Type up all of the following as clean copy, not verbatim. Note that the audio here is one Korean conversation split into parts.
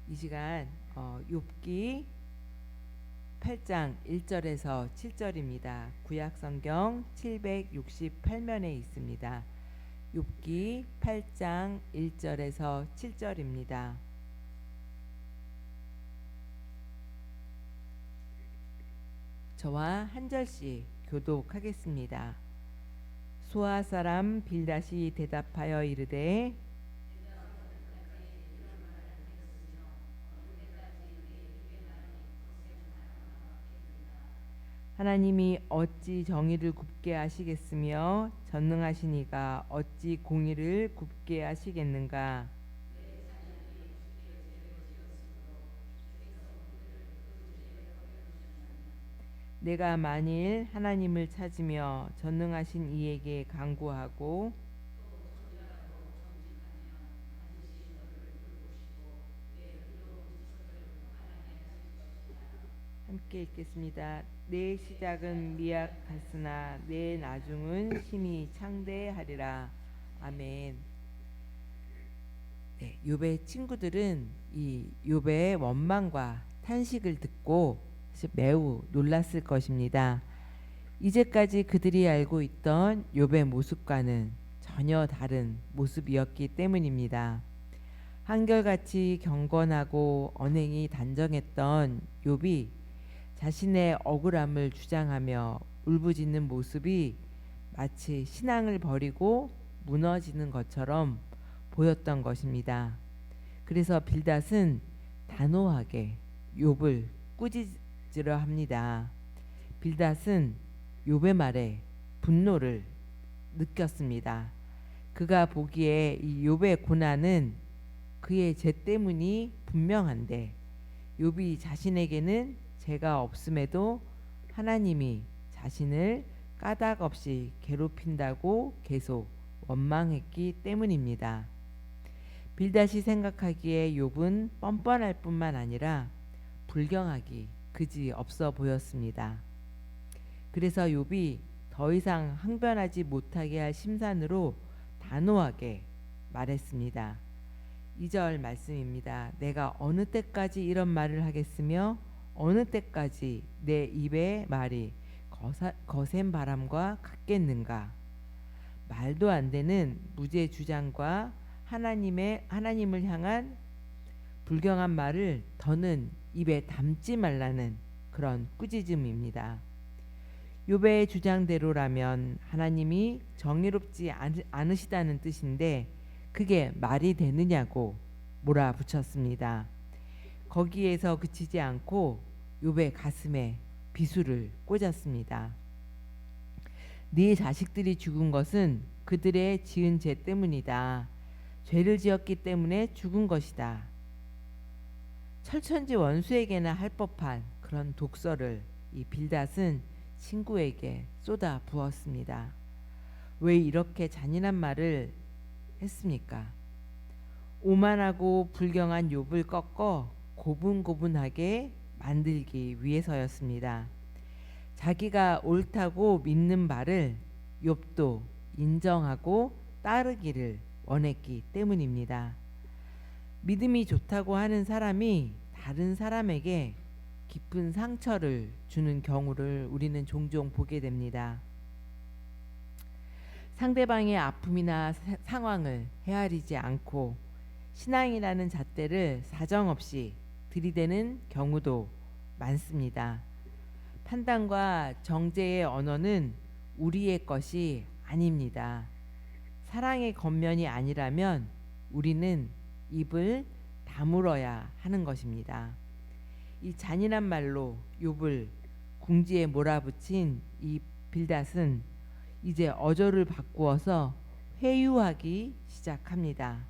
이 시간 욥기 8장 1절에서 7절입니다. 구약 성경 768면에 있습니다. 욥기 8장 1절에서 7절입니다. 저와 한 절씩 교독하겠습니다. 수아 사람 빌닷이 대답하여 이르되 하나님이 어찌 정의를 굽게 하시겠으며 전능하신 이가 어찌 공의를 굽게 하시겠는가. 내가 만일 하나님을 찾으며 전능하신 이에게 간구하고 함께 읽겠습니다. 내 시작은 미약하으나 내 나중은 심히 창대하리라. 아멘. 네, 욥의 친구들은 이 욥의 원망과 탄식을 듣고 매우 놀랐을 것입니다. 이제까지 그들이 알고 있던 욥의 모습과는 전혀 다른 모습이었기 때문입니다. 한결같이 경건하고 언행이 단정했던 욥이 자신의 억울함을 주장하며 울부짖는 모습이 마치 신앙을 버리고 무너지는 것처럼 보였던 것입니다. 그래서 빌닷은 단호하게 욥을 꾸짖으려 합니다. 빌닷은 욥의 말에 분노를 느꼈습니다. 그가 보기에 이 욥의 고난은 그의 죄 때문이 분명한데 욥이 자신에게는 죄가 없음에도 하나님이 자신을 까닭없이 괴롭힌다고 계속 원망했기 때문입니다. 빌닷이 생각하기에 욥은 뻔뻔할 뿐만 아니라 불경하기 그지 없어 보였습니다. 그래서 욥이 더 이상 항변하지 못하게 할 심산으로 단호하게 말했습니다. 2절 말씀입니다. 내가 어느 때까지 이런 말을 하겠으며 어느 때까지 내 입의 말이 거센 바람과 같겠는가. 말도 안 되는 무죄 주장과 하나님을 향한 불경한 말을 더는 입에 담지 말라는 그런 꾸짖음입니다. 욥의 주장대로라면 하나님이 정의롭지 않으시다는 뜻인데 그게 말이 되느냐고 몰아붙였습니다. 거기에서 그치지 않고 욥의 가슴에 비수를 꽂았습니다. 네 자식들이 죽은 것은 그들의 지은 죄 때문이다. 죄를 지었기 때문에 죽은 것이다. 철천지 원수에게나 할 법한 그런 독설을 이 빌닷은 친구에게 쏟아 부었습니다. 왜 이렇게 잔인한 말을 했습니까? 오만하고 불경한 욥을 꺾어 고분고분하게 만들기 위해서였습니다. 자기가 옳다고 믿는 바를 욥도 인정하고 따르기를 원했기 때문입니다. 믿음이 좋다고 하는 사람이 다른 사람에게 깊은 상처를 주는 경우를 우리는 종종 보게 됩니다. 상대방의 아픔이나 상황을 헤아리지 않고 신앙이라는 잣대를 사정없이 들이대는 경우도 많습니다. 판단과 정죄의 언어는 우리의 것이 아닙니다. 사랑의 겉면이 아니라면 우리는 입을 다물어야 하는 것입니다. 이 잔인한 말로 욥을 궁지에 몰아붙인 이 빌닷은 이제 어조를 바꾸어서 회유하기 시작합니다.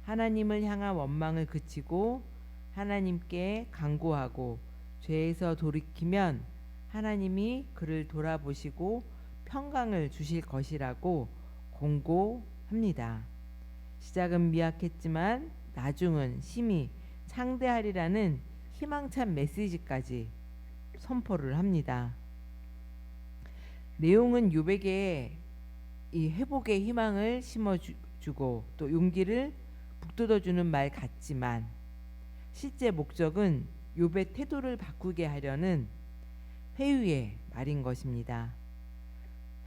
하나님을 향한 원망을 그치고 하나님께 간구하고 죄에서 돌이키면 하나님이 그를 돌아보시고 평강을 주실 것이라고 공고합니다. 시작은 미약했지만 나중은 심히 창대하리라는 희망찬 메시지까지 선포를 합니다. 내용은 욥에게 이 회복의 희망을 심어주고 또 용기를 북돋아주는 말 같지만 실제 목적은 욥의 태도를 바꾸게 하려는 회유의 말인 것입니다.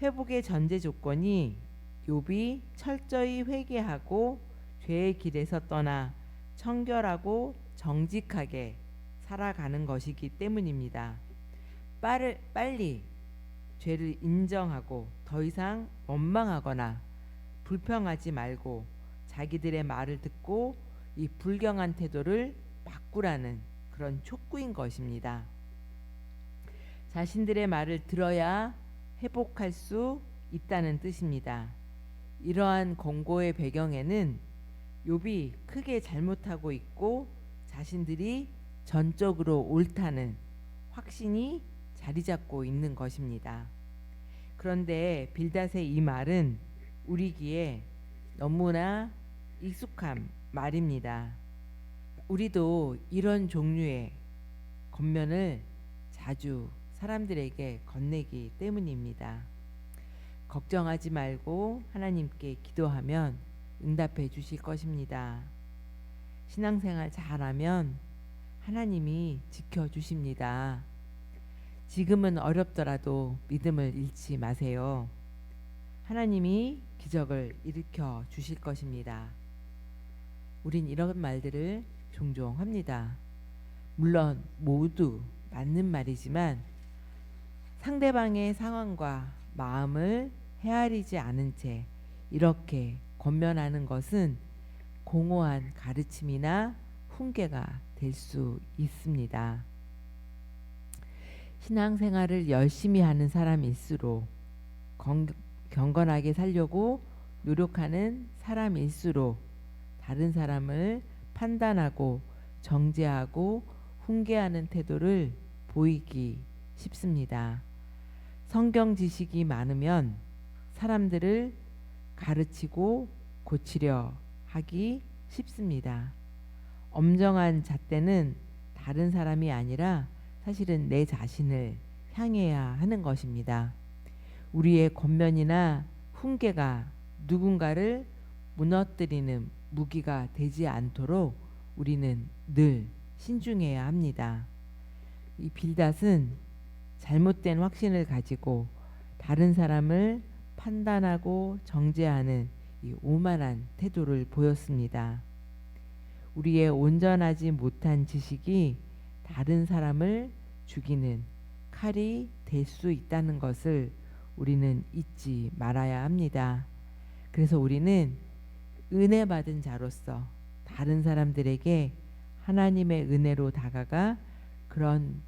회복의 전제 조건이 욥이 철저히 회개하고 죄의 길에서 떠나 청결하고 정직하게 살아가는 것이기 때문입니다. 빨리 죄를 인정하고 더 이상 원망하거나 불평하지 말고 자기들의 말을 듣고 이 불경한 태도를 바꾸라는 그런 촉구인 것입니다. 자신들의 말을 들어야 회복할 수 있다는 뜻입니다. 이러한 권고의 배경에는 욥이 크게 잘못하고 있고 자신들이 전적으로 옳다는 확신이 자리 잡고 있는 것입니다. 그런데 빌닷의 이 말은 우리 귀에 너무나 익숙한 말입니다. 우리도 이런 종류의 권면을 자주 사람들에게 건네기 때문입니다. 걱정하지 말고 하나님께 기도하면 응답해 주실 것입니다. 신앙생활 잘하면 하나님이 지켜주십니다. 지금은 어렵더라도 믿음을 잃지 마세요. 하나님이 기적을 일으켜 주실 것입니다. 우린 이런 말들을 종종 합니다. 물론 모두 맞는 말이지만 상대방의 상황과 마음을 헤아리지 않은 채 이렇게 권면하는 것은 공허한 가르침이나 훈계가 될 수 있습니다. 신앙생활을 열심히 하는 사람일수록 경건하게 살려고 노력하는 사람일수록 다른 사람을 판단하고 정죄하고 훈계하는 태도를 보이기 쉽습니다. 성경 지식이 많으면 사람들을 가르치고 고치려 하기 쉽습니다. 엄정한 잣대는 다른 사람이 아니라 사실은 내 자신을 향해야 하는 것입니다. 우리의 권면이나 훈계가 누군가를 무너뜨리는 무기가 되지 않도록 우리는 늘 신중해야 합니다. 이 빌닷은 잘못된 확신을 가지고 다른 사람을 판단하고 정죄하는 이 오만한 태도를 보였습니다. 우리의 온전하지 못한 지식이 다른 사람을 죽이는 칼이 될 수 있다는 것을 우리는 잊지 말아야 합니다. 그래서 우리는 은혜 받은 자로서 다른 사람들에게 하나님의 은혜로 다가가 그런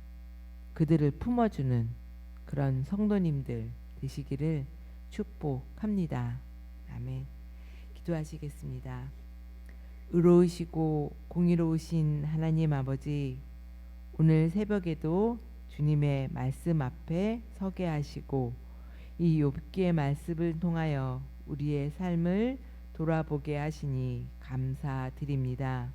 그들을 품어주는 그런 성도님들 되시기를 축복합니다. 아멘. 기도하시겠습니다. 의로우시고 공의로우신 하나님 아버지, 오늘 새벽에도 주님의 말씀 앞에 서게 하시고 이 욥기의 말씀을 통하여 우리의 삶을 돌아보게 하시니 감사드립니다.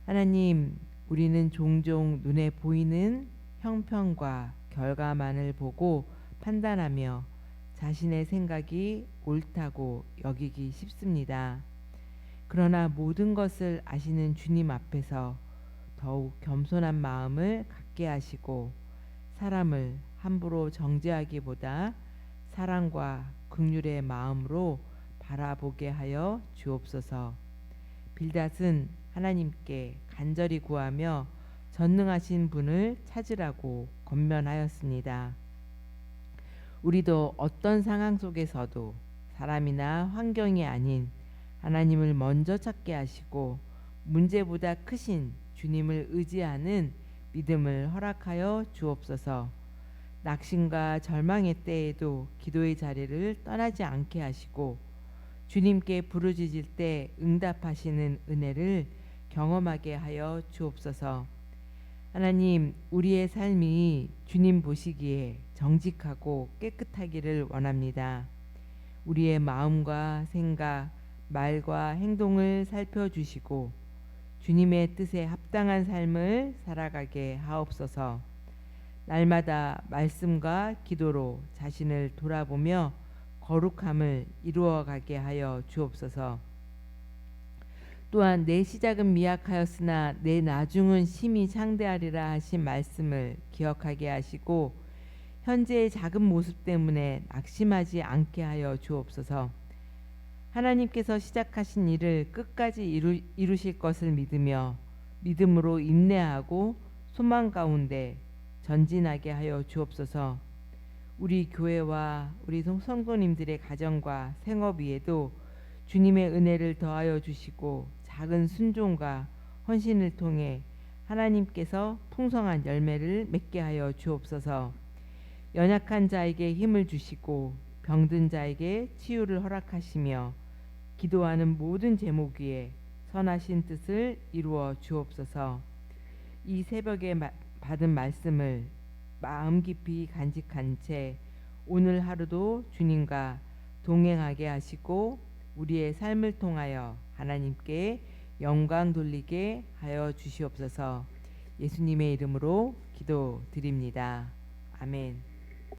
하나님, 우리는 종종 눈에 보이는 형편과 결과만을 보고 판단하며 자신의 생각이 옳다고 여기기 쉽습니다. 그러나 모든 것을 아시는 주님 앞에서 더욱 겸손한 마음을 갖게 하시고 사람을 함부로 정죄하기보다 사랑과 긍휼의 마음으로 바라보게 하여 주옵소서. 빌닷은 하나님께 간절히 구하며 전능하신 분을 찾으라고 권면하였습니다. 우리도 어떤 상황 속에서도 사람이나 환경이 아닌 하나님을 먼저 찾게 하시고 문제보다 크신 주님을 의지하는 믿음을 허락하여 주옵소서. 낙심과 절망의 때에도 기도의 자리를 떠나지 않게 하시고 주님께 부르짖을 때 응답하시는 은혜를 경험하게 하여 주옵소서. 하나님, 우리의 삶이 주님 보시기에 정직하고 깨끗하기를 원합니다. 우리의 마음과 생각, 말과 행동을 살펴주시고 주님의 뜻에 합당한 삶을 살아가게 하옵소서. 날마다 말씀과 기도로 자신을 돌아보며 거룩함을 이루어가게 하여 주옵소서. 또한 내 시작은 미약하였으나 내 나중은 심히 창대하리라 하신 말씀을 기억하게 하시고 현재의 작은 모습 때문에 낙심하지 않게 하여 주옵소서. 하나님께서 시작하신 일을 끝까지 이루실 것을 믿으며 믿음으로 인내하고 소망 가운데 전진하게 하여 주옵소서. 우리 교회와 우리 성도님들의 가정과 생업 위에도 주님의 은혜를 더하여 주시고 작은 순종과 헌신을 통해 하나님께서 풍성한 열매를 맺게 하여 주옵소서. 연약한 자에게 힘을 주시고 병든 자에게 치유를 허락하시며 기도하는 모든 제목 위에 선하신 뜻을 이루어 주옵소서. 이 새벽에 받은 말씀을 마음 깊이 간직한 채 오늘 하루도 주님과 동행하게 하시고 우리의 삶을 통하여 하나님께 영광 돌리게 하여 주시옵소서. 예수님의 이름으로 기도드립니다. 아멘.